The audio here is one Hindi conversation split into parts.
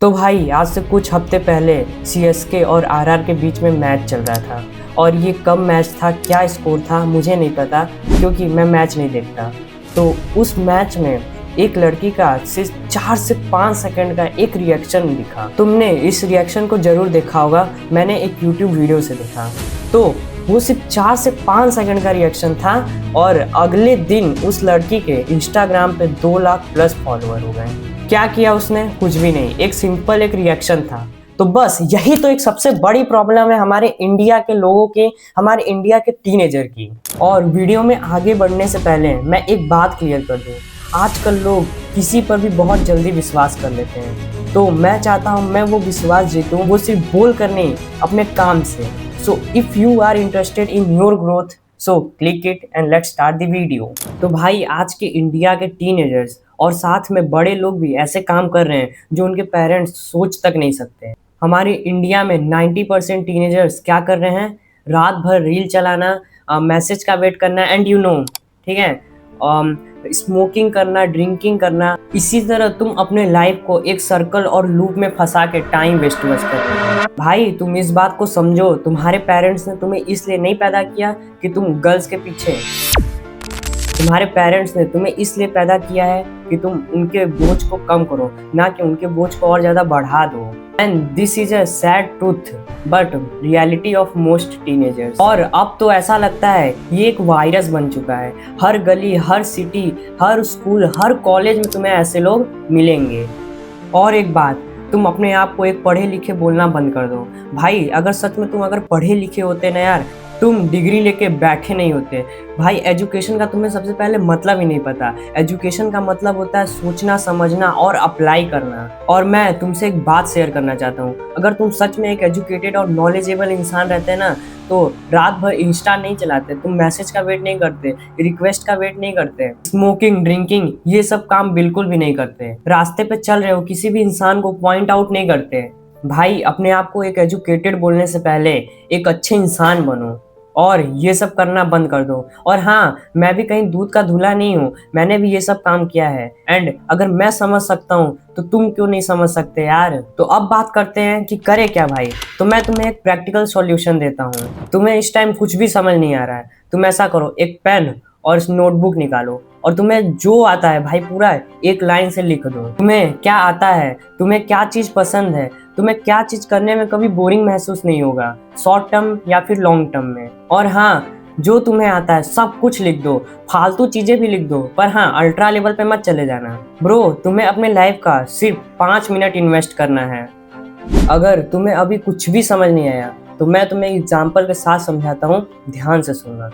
तो भाई आज से कुछ हफ्ते पहले सीएसके और आरआर के बीच में मैच चल रहा था। और ये कब मैच था, क्या स्कोर था, मुझे नहीं पता क्योंकि मैं मैच नहीं देखता। तो उस मैच में एक लड़की का सिर्फ 4 से 5 सेकंड का एक रिएक्शन दिखा। तुमने इस रिएक्शन को जरूर देखा होगा, मैंने एक यूट्यूब वीडियो से देखा। तो वो सिर्फ 4 से 5 सेकंड का रिएक्शन था और अगले दिन उस लड़की के इंस्टाग्राम पे 2 लाख प्लस फॉलोअर हो गए। क्या किया उसने? कुछ भी नहीं, एक सिंपल एक रिएक्शन था। तो बस यही तो एक सबसे बड़ी प्रॉब्लम है हमारे इंडिया के लोगों की, हमारे इंडिया के टीनेजर की। और वीडियो में आगे बढ़ने से पहले मैं एक बात क्लियर कर दूं, आजकल लोग किसी पर भी बहुत जल्दी विश्वास कर लेते हैं। तो मैं चाहता हूं मैं वो विश्वास जीतूं, वो सिर्फ बोल कर नहीं, अपने काम से। So if you are interested in your growth, so click it and let's start the video. तो भाई आज के इंडिया के टीनेजर्स और साथ में बड़े लोग भी ऐसे काम कर रहे हैं जो उनके पेरेंट्स सोच तक नहीं सकते। हमारे इंडिया में 90% टीनेजर्स क्या कर रहे हैं? रात भर रील चलाना, मैसेज का वेट करना एंड यू नो, ठीक है, स्मोकिंग करना, ड्रिंकिंग करना। इसी तरह तुम अपने लाइफ को एक सर्कल और लूप में फंसा के टाइम वेस्ट कर रहे हो। भाई तुम इस बात को समझो, तुम्हारे पेरेंट्स ने तुम्हें इसलिए नहीं पैदा किया कि तुम गर्ल्स के पीछे, तुम्हारे पेरेंट्स ने तुम्हें इसलिए पैदा किया है कि तुम उनके बोझ को कम करो, ना कि उनके बोझ को और ज्यादा बढ़ा दो। And this is a sad truth but reality of most teenagers. और अब तो ऐसा लगता है ये एक वायरस बन चुका है। हर गली, हर सिटी, हर स्कूल, हर कॉलेज में तुम्हें ऐसे लोग मिलेंगे। और एक बात, तुम अपने आप को एक पढ़े लिखे बोलना बंद कर दो। भाई अगर सच में तुम अगर पढ़े लिखे होते ना यार, तुम डिग्री लेके बैठे नहीं होते। भाई एजुकेशन का तुम्हें सबसे पहले मतलब ही नहीं पता। एजुकेशन का मतलब होता है सोचना, समझना और अप्लाई करना। और मैं तुमसे एक बात शेयर करना चाहता हूँ, अगर तुम सच में एक एजुकेटेड और नॉलेजेबल इंसान रहते ना, तो रात भर इंस्टा नहीं चलाते, तुम मैसेज का वेट नहीं करते, रिक्वेस्ट का वेट नहीं करते, स्मोकिंग, ड्रिंकिंग ये सब काम बिल्कुल भी नहीं करते, रास्ते पे चल रहे हो किसी भी इंसान को पॉइंट आउट नहीं करते। भाई अपने आप को एक एजुकेटेड बोलने से पहले एक अच्छे इंसान बनो और ये सब करना बंद कर दो। और हाँ, मैं भी कहीं दूध का धुला नहीं हूँ, मैंने भी ये सब काम किया है। एंड अगर मैं समझ सकता हूँ तो तुम क्यों नहीं समझ सकते यार? तो अब बात करते हैं कि करे क्या भाई। तो मैं तुम्हें एक प्रैक्टिकल सॉल्यूशन देता हूँ। तुम्हें इस टाइम कुछ भी समझ नहीं आ रहा है, तुम ऐसा करो, एक पेन और नोटबुक निकालो और तुम्हें जो आता है भाई पूरा एक लाइन से लिख दो। तुम्हें क्या आता है, तुम्हें क्या चीज पसंद है, तुम्हें क्या चीज करने में कभी बोरिंग महसूस नहीं होगा, शॉर्ट टर्म या फिर लॉन्ग टर्म में। और हाँ, जो तुम्हें आता है सब कुछ लिख दो, फालतू चीजें भी लिख दो, पर हाँ अल्ट्रा लेवल पे मत चले जाना। ब्रो तुम्हें अपने लाइफ का सिर्फ 5 मिनट इन्वेस्ट करना है। अगर तुम्हें अभी कुछ भी समझ नहीं आया तो मैं तुम्हें एग्जाम्पल के साथ समझाता हूँ, ध्यान से सुनना।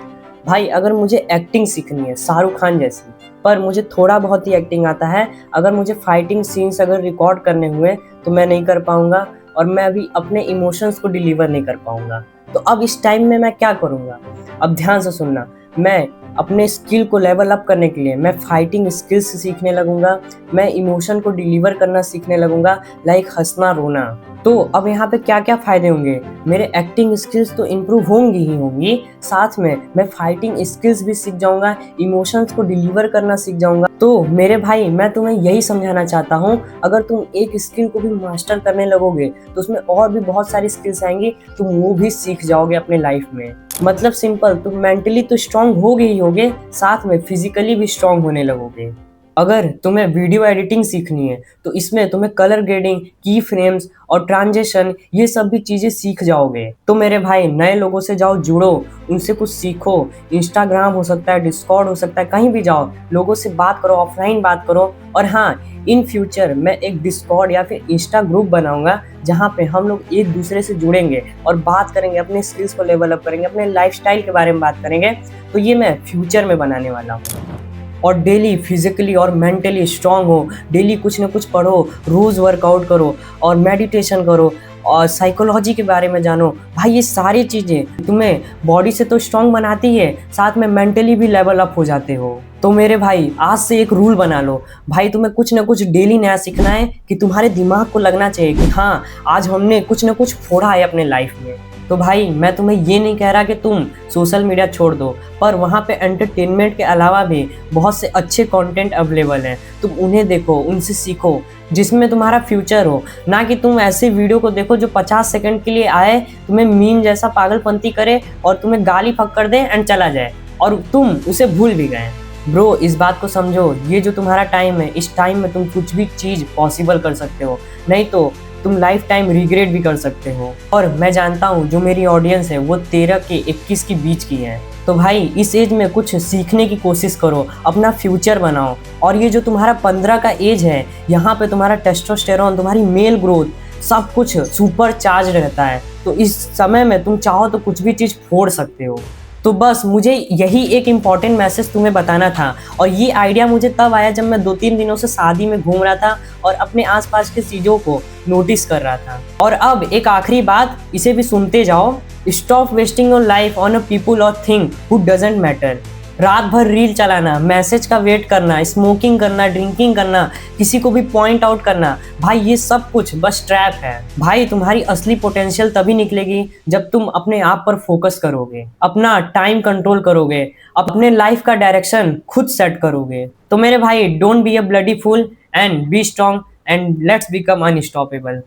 भाई अगर मुझे एक्टिंग सीखनी है शाहरुख खान जैसी, पर मुझे थोड़ा बहुत ही एक्टिंग आता है, अगर मुझे फाइटिंग सीन्स अगर रिकॉर्ड करने हुए तो मैं नहीं कर पाऊंगा और मैं अभी अपने इमोशंस को डिलीवर नहीं कर पाऊंगा। तो अब इस टाइम में मैं क्या करूंगा? अब ध्यान से सुनना, मैं अपने स्किल को लेवल अप करने के लिए मैं फाइटिंग स्किल्स सीखने लगूंगा, मैं इमोशन को डिलीवर करना सीखने लगूंगा, लाइक हंसना, रोना। तो अब यहाँ पे क्या क्या फायदे होंगे? मेरे एक्टिंग स्किल्स तो इम्प्रूव होंगी ही होंगी, साथ में मैं फाइटिंग स्किल्स भी सीख जाऊंगा, इमोशंस को डिलीवर करना सीख जाऊंगा। तो मेरे भाई मैं तुम्हें यही समझाना चाहता हूँ, अगर तुम एक स्किल को भी मास्टर करने लगोगे तो उसमें और भी बहुत सारी स्किल्स आएंगी, तुम वो भी सीख जाओगे अपने लाइफ में। मतलब सिंपल, तुम मेंटली तो स्ट्रांग होगे ही होगे, साथ में फिजिकली भी स्ट्रांग होने लगोगे। अगर तुम्हें वीडियो एडिटिंग सीखनी है तो इसमें तुम्हें कलर ग्रेडिंग, की फ्रेम्स और ट्रांजिशन ये सब भी चीजें सीख जाओगे। तो मेरे भाई नए लोगों से जाओ, जुड़ो, उनसे कुछ सीखो। इंस्टाग्राम हो सकता है, डिस्कॉर्ड हो सकता है, कहीं भी जाओ, लोगों से बात करो, ऑफलाइन बात करो। और हाँ, इन फ्यूचर मैं एक डिस्कॉर्ड या फिर इंस्टा ग्रुप बनाऊंगा जहाँ पे हम लोग एक दूसरे से जुड़ेंगे और बात करेंगे, अपने स्किल्स को लेवल अप करेंगे, अपने लाइफस्टाइल के बारे में बात करेंगे। तो ये मैं फ्यूचर में बनाने वाला हूँ। और डेली फिजिकली और मेंटली स्ट्रांग हो, डेली कुछ ना कुछ पढ़ो, रोज वर्कआउट करो और मेडिटेशन करो और साइकोलॉजी के बारे में जानो। भाई ये सारी चीज़ें तुम्हें बॉडी से तो स्ट्रांग बनाती है, साथ में मेंटली भी लेवल अप हो जाते हो। तो मेरे भाई आज से एक रूल बना लो, भाई तुम्हें कुछ ना कुछ डेली नया सीखना है कि तुम्हारे दिमाग को लगना चाहिए कि हाँ आज हमने कुछ ना कुछ फोड़ा है अपने लाइफ में। तो भाई मैं तुम्हें ये नहीं कह रहा कि तुम सोशल मीडिया छोड़ दो, पर वहाँ पे एंटरटेनमेंट के अलावा भी बहुत से अच्छे कंटेंट अवेलेबल हैं। तुम उन्हें देखो, उनसे सीखो, जिसमें तुम्हारा फ्यूचर हो। ना कि तुम ऐसे वीडियो को देखो जो 50 सेकंड के लिए आए, तुम्हें मीम जैसा पागलपंती करे और तुम्हें गाली फक्कड़ दे एंड चला जाए और तुम उसे भूल भी गए। ब्रो, इस बात को समझो, ये जो तुम्हारा टाइम है, इस टाइम में तुम कुछ भी चीज़ पॉसिबल कर सकते हो, नहीं तो तुम लाइफ टाइम रिग्रेट भी कर सकते हो। और मैं जानता हूँ जो मेरी ऑडियंस है वो 13 के 21 के बीच की है। तो भाई इस एज में कुछ सीखने की कोशिश करो, अपना फ्यूचर बनाओ। और ये जो तुम्हारा 15 का एज है, यहाँ पे तुम्हारा टेस्टोस्टेरोन, तुम्हारी मेल ग्रोथ सब कुछ सुपर चार्ज रहता है। तो इस समय में तुम चाहो तो कुछ भी चीज़ फोड़ सकते हो। तो बस मुझे यही एक इम्पॉर्टेंट मैसेज तुम्हें बताना था। और ये आइडिया मुझे तब आया जब मैं 2-3 दिनों से शादी में घूम रहा था और अपने आसपास की चीज़ों को नोटिस कर रहा था। और अब एक आखिरी बात, इसे भी सुनते जाओ। Stop wasting your life on a people और थिंग हु डजंट मैटर। रात भर रील चलाना, मैसेज का वेट करना, स्मोकिंग करना, ड्रिंकिंग करना, किसी को भी पॉइंट आउट करना, भाई ये सब कुछ बस ट्रैप है। भाई तुम्हारी असली पोटेंशियल तभी निकलेगी जब तुम अपने आप पर फोकस करोगे, अपना टाइम कंट्रोल करोगे, अपने लाइफ का डायरेक्शन खुद सेट करोगे। तो मेरे भाई, don't be a bloody fool and be strong and let's become unstoppable.